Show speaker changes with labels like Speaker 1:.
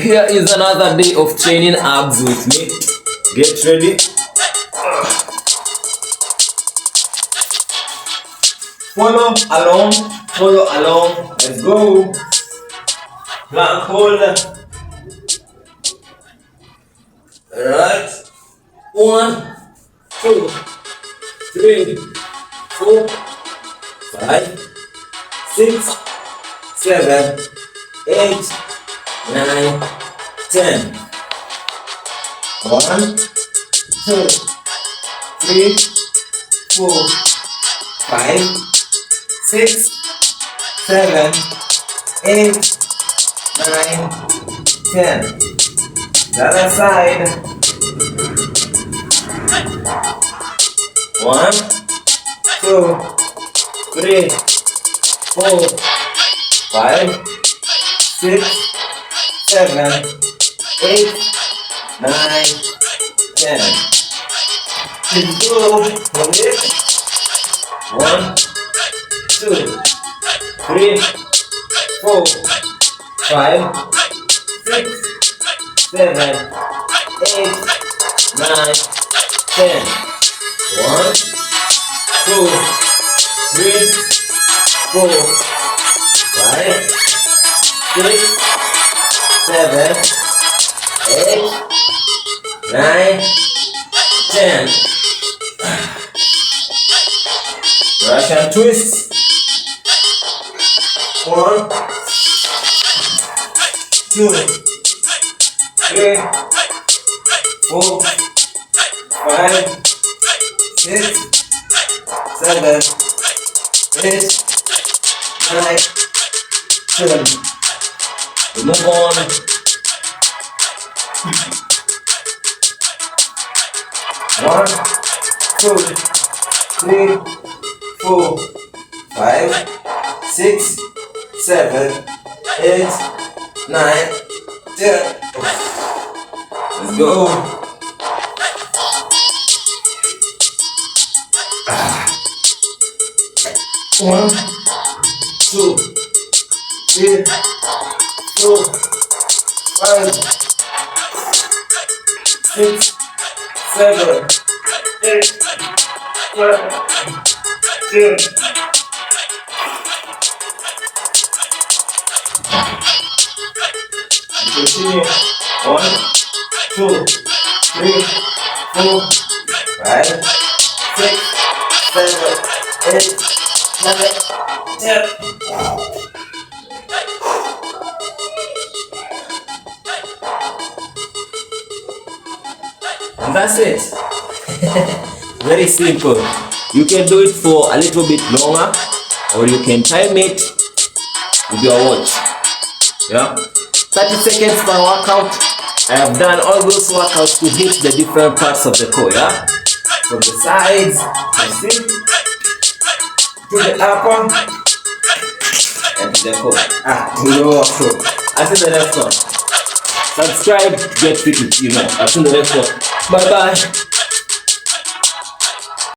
Speaker 1: Here is another day of training abs with me. Get ready. Follow along. Let's go. Plank hold. Alright. 1, 2, 3, 4, 5, 6, 7, 8, 9, 10. 1, 2, 3, 4, 5, 6, 7, 8, 9, 10. The other side. 1, 2, 3, 4, 5, 6, 7, 8, 9, 10. Let's go. 1, 2, 3, 4, 5, 6, 7, 8, 9, 10. 1, 2, 3, 4, 5, 6, 7, 8, 9, 10. Russian twist. 1, 2, 3, 4, 5, 6, 7, 8, 9, 10. We move on. 1, 2, 3, 4, 5, 6, 7, 8, 9, 10. Let's go. 1, 2, 3, 4, 5, 6, 7, 8, 9, 10. Continue. 1, 2, 3, 4, 5, 6, 7, 8, 9, 10. And that's it. Very simple. You can do it for a little bit longer, or you can time it with your watch. Yeah, 30 seconds per workout. I have done all those workouts to hit the different parts of the core. Yeah, from the sides, you see, to the upper, and to the core. To the lower core. Until the next one. Subscribe, get fit with Timo. Until the next one. Bye bye.